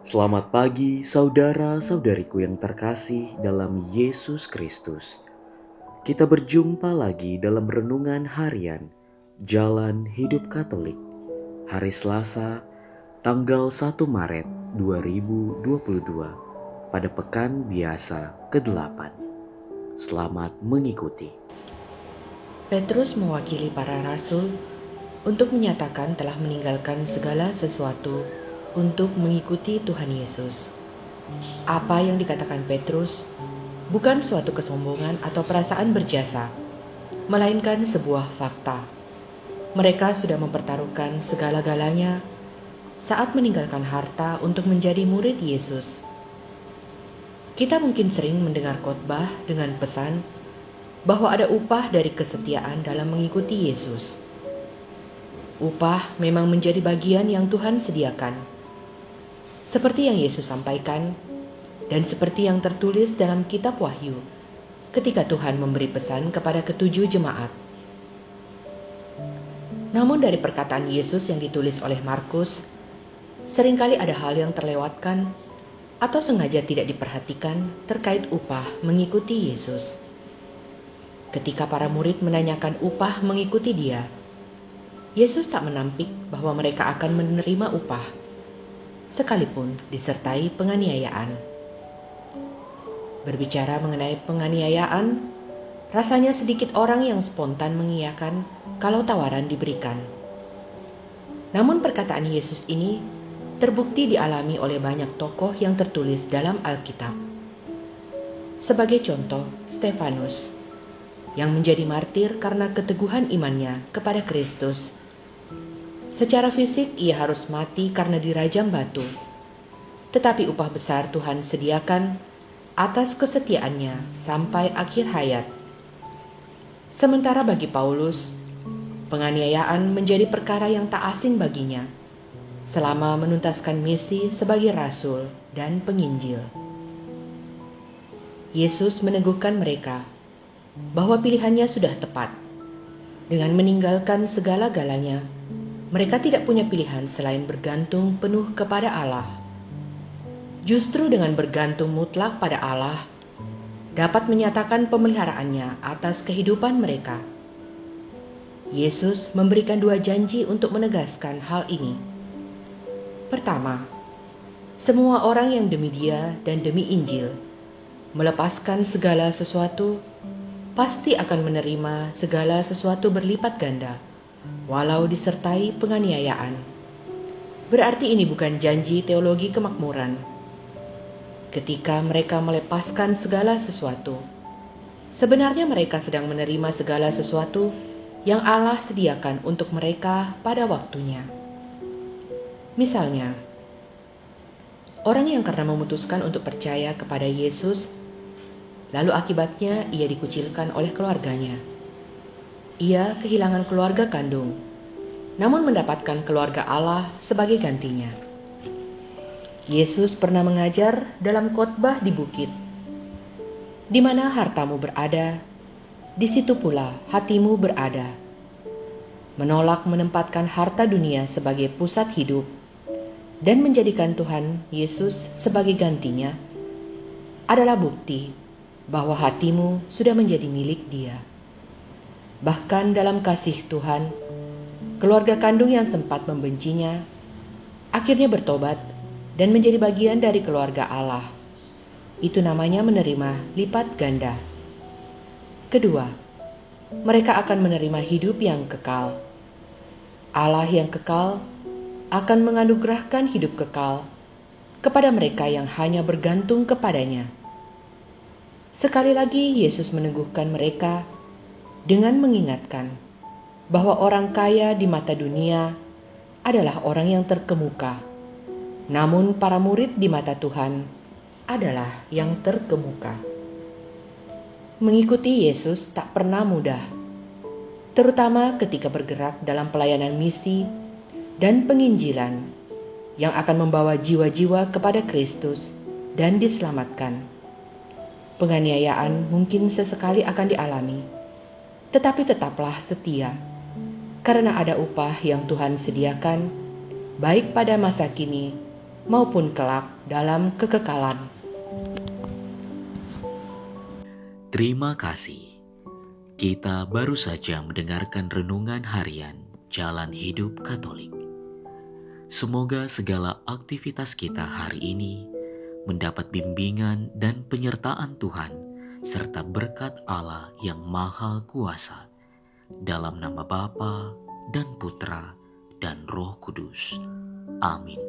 Selamat pagi, saudara-saudariku yang terkasih dalam Yesus Kristus. Kita berjumpa lagi dalam renungan harian Jalan Hidup Katolik, hari Selasa, tanggal 1 Maret 2022, pada pekan biasa ke-8. Selamat mengikuti. Petrus mewakili para rasul untuk menyatakan telah meninggalkan segala sesuatu untuk mengikuti Tuhan Yesus. Apa yang dikatakan Petrus bukan suatu kesombongan atau perasaan berjasa, melainkan sebuah fakta. Mereka sudah mempertaruhkan segala-galanya saat meninggalkan harta untuk menjadi murid Yesus. Kita mungkin sering mendengar khotbah dengan pesan bahwa ada upah dari kesetiaan dalam mengikuti Yesus. Upah memang menjadi bagian yang Tuhan sediakan. Seperti yang Yesus sampaikan, dan seperti yang tertulis dalam kitab Wahyu, ketika Tuhan memberi pesan kepada ketujuh jemaat. Namun dari perkataan Yesus yang ditulis oleh Markus, seringkali ada hal yang terlewatkan atau sengaja tidak diperhatikan terkait upah mengikuti Yesus. Ketika para murid menanyakan upah mengikuti Dia, Yesus tak menampik bahwa mereka akan menerima upah, sekalipun disertai penganiayaan. Berbicara mengenai penganiayaan, rasanya sedikit orang yang spontan mengiyakan kalau tawaran diberikan. Namun perkataan Yesus ini terbukti dialami oleh banyak tokoh yang tertulis dalam Alkitab. Sebagai contoh, Stefanus, yang menjadi martir karena keteguhan imannya kepada Kristus. Secara fisik ia harus mati karena dirajam batu, tetapi upah besar Tuhan sediakan atas kesetiaannya sampai akhir hayat. Sementara bagi Paulus, penganiayaan menjadi perkara yang tak asing baginya selama menuntaskan misi sebagai rasul dan penginjil. Yesus meneguhkan mereka bahwa pilihannya sudah tepat. Dengan meninggalkan segala-galanya, mereka tidak punya pilihan selain bergantung penuh kepada Allah. Justru dengan bergantung mutlak pada Allah, dapat menyatakan pemeliharaannya atas kehidupan mereka. Yesus memberikan dua janji untuk menegaskan hal ini. Pertama, semua orang yang demi Dia dan demi Injil melepaskan segala sesuatu, pasti akan menerima segala sesuatu berlipat ganda, walau disertai penganiayaan. Berarti ini bukan janji teologi kemakmuran. Ketika mereka melepaskan segala sesuatu, sebenarnya mereka sedang menerima segala sesuatu yang Allah sediakan untuk mereka pada waktunya. Misalnya, orang yang karena memutuskan untuk percaya kepada Yesus, lalu akibatnya ia dikucilkan oleh keluarganya. Ia kehilangan keluarga kandung, namun mendapatkan keluarga Allah sebagai gantinya. Yesus pernah mengajar dalam khotbah di bukit, "Di mana hartamu berada, di situ pula hatimu berada." Menolak menempatkan harta dunia sebagai pusat hidup dan menjadikan Tuhan Yesus sebagai gantinya adalah bukti bahwa hatimu sudah menjadi milik Dia. Bahkan dalam kasih Tuhan, keluarga kandung yang sempat membencinya akhirnya bertobat dan menjadi bagian dari keluarga Allah. Itu namanya menerima lipat ganda. Kedua, mereka akan menerima hidup yang kekal. Allah yang kekal akan menganugerahkan hidup kekal kepada mereka yang hanya bergantung kepadanya. Sekali lagi Yesus meneguhkan mereka dengan mengingatkan bahwa orang kaya di mata dunia adalah orang yang terkemuka, namun para murid di mata Tuhan adalah yang terkemuka. Mengikuti Yesus tak pernah mudah, terutama ketika bergerak dalam pelayanan misi dan penginjilan yang akan membawa jiwa-jiwa kepada Kristus dan diselamatkan. Penganiayaan mungkin sesekali akan dialami, tetapi tetaplah setia, karena ada upah yang Tuhan sediakan, baik pada masa kini maupun kelak dalam kekekalan. Terima kasih. Kita baru saja mendengarkan renungan harian Jalan Hidup Katolik. Semoga segala aktivitas kita hari ini mendapat bimbingan dan penyertaan Tuhan serta berkat Allah yang Maha Kuasa. Dalam nama Bapa dan Putra dan Roh Kudus. Amin.